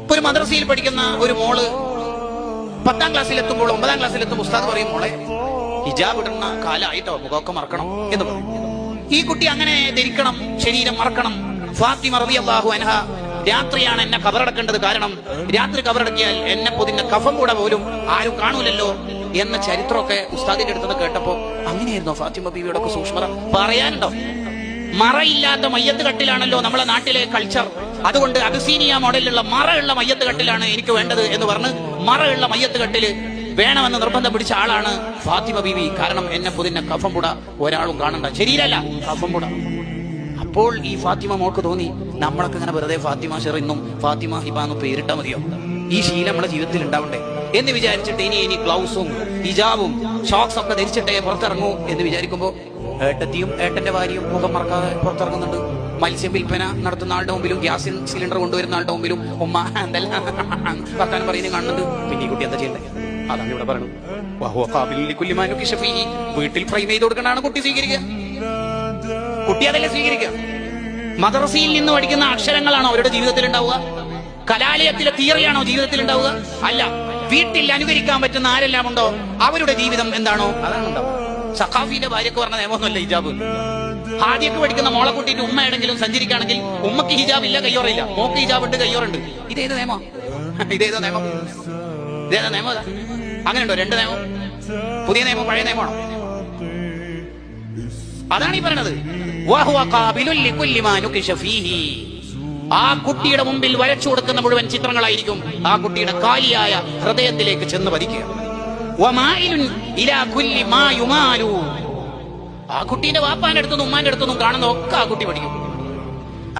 ഇപ്പൊ ഒരു മദ്രസയിൽ പഠിക്കുന്ന ഒരു മോള് 10ാം ക്ലാസ്സിലെത്തുമ്പോൾ 9ാം ക്ലാസ്സിലെത്തുമ്പോൾ ഉസ്താദ് പറയും, മോളെ ഹിജാബ് ഇടുന്ന കാലമായിട്ടോ, മുഖമൊക്കെ മറക്കണം എന്ന് പറയും. ഈ കുട്ടി അങ്ങനെ ധരിക്കണം, ശരീരം മറക്കണം. ഫാത്തിമ റളിയല്ലാഹു അൻഹ, രാത്രിയാണ് എന്നെ കബറടക്കേണ്ടത്, കാരണം രാത്രി കബറടക്കിയാൽ എന്നെ പൊതിഞ്ഞ കഫം കൂടെ പോലും ആരും കാണൂലല്ലോ എന്ന ചരിത്രമൊക്കെ ഉസ്താദിന്റെ അടുത്ത് കേട്ടപ്പോ അങ്ങനെയായിരുന്നോ ഫാത്തിമ ബീവിയുടെ ഒക്കെ സൂക്ഷ്മത പറയാനുണ്ടോ? മറയില്ലാത്ത മയ്യത്ത് കട്ടിലാണല്ലോ നമ്മളെ നാട്ടിലെ കൾച്ചർ. അതുകൊണ്ട് അബിസീനിയ മോഡലിലുള്ള മറയുള്ള മയ്യത്ത് കട്ടിലാണ് എനിക്ക് വേണ്ടത് എന്ന് പറഞ്ഞ് മറയുള്ള മയ്യത്ത് കട്ടില് വേണമെന്ന് നിർബന്ധം പിടിച്ച ആളാണ് ഫാത്തിമ ബീവി. കാരണം എന്നെ പൊതിഞ്ഞ കഫം പുട ഒരാളും കാണണ്ട, ശരീരല്ല കഫം പുട. അപ്പോൾ ഈ ഫാത്തിമ മോൾക്ക് തോന്നി, നമ്മളൊക്കെ ഇങ്ങനെ വെറുതെ ഫാത്തിമ ഷെറിന്നും ഫാത്തിമ ഹിബ എന്ന് പേരിട്ടാ മതിയോ? ഈ ശീലം നമ്മുടെ ജീവിതത്തിൽ ഉണ്ടാവണ്ടേ എന്ന് വിചാരിച്ചിട്ട് ഇനി ഗ്ലൗസും ഹിജാബും ഷോക്സ് ഒക്കെ ധരിച്ചിട്ടേ പുറത്തിറങ്ങൂ എന്ന് വിചാരിക്കുമ്പോ ഏട്ടത്തിയും ഏട്ടന്റെ ഭാര്യയും മുഖം മറക്കാതെ പുറത്തിറങ്ങുന്നുണ്ട്. മത്സ്യം വിൽപ്പന നടത്തുന്ന ആളുടെ മുമ്പിലും ഗ്യാസ് സിലിണ്ടർ കൊണ്ടുവരുന്ന ആളുടെ മുമ്പിലും ഉമ്മ എന്തെല്ലാം വർത്താനം പറയുന്നത് കാണുന്നുണ്ട്. പിന്നെ ഈ കുട്ടി എന്താ ചെയ്യണ്ടേ? അതാണ് ഇവിടെ പറയുന്നത്. വീട്ടിൽ ഫ്രെയിം ചെയ്ത് കൊടുക്കണാണ് കുട്ടി സ്വീകരിക്കുക. കുട്ടി അതല്ലേ സ്വീകരിക്കുക. മദ്രസയിൽ നിന്ന് പഠിക്കുന്ന അക്ഷരങ്ങളാണോ അവരുടെ ജീവിതത്തിൽ ഉണ്ടാവുക? കലാലയത്തിലെ തിയറിയാണോ ജീവിതത്തിൽ ഉണ്ടാവുക? അല്ല. വീട്ടിൽ അനുകരിക്കാൻ പറ്റുന്ന ആരെല്ലാം ഉണ്ടോ അവരുടെ ജീവിതം എന്താണോ അതാണ് ഉണ്ടാവുക. സഖാഫിന്റെ ഭാര്യക്ക് പറഞ്ഞ നിയമമൊന്നുമല്ല ഹിജാബ്. ഹാദിയൊക്കെ പഠിക്കുന്ന മോളെ കൂട്ടിയിട്ട് ഉമ്മ എവിടെങ്കിലും സഞ്ചരിക്കുകയാണെങ്കിൽ ഉമ്മക്ക് ഹിജാബ് ഇല്ല, കയ്യോറില്ല. മോക്ക് ഹിജാബ് ഉണ്ട്, കയ്യോറുണ്ട്. ഇതേത് നിയമം? ഇതേതോ നിയമം? ഇതേതാ നിയമം? അങ്ങനെയുണ്ടോ? 2 നിയമം? പുതിയ നിയമം പഴയ നിയമമാണോ? അതാണ് ഈ പറയണത്. ആ കുട്ടിയുടെ മുമ്പിൽ വരച്ചു കൊടുക്കുന്ന മുഴുവൻ ചിത്രങ്ങളായിരിക്കും ആ കുട്ടിയുടെ കാലിയായ ഹൃദയത്തിലേക്ക് ചെന്ന് പതിക്കുക. ആ കുട്ടീന്റെ വാപ്പാന്റെ അടുത്തുനിന്നും ഉമ്മാന്റെ അടുത്തുനിന്നും കാണുന്ന ഒക്കെ ആ കുട്ടി പഠിക്കും.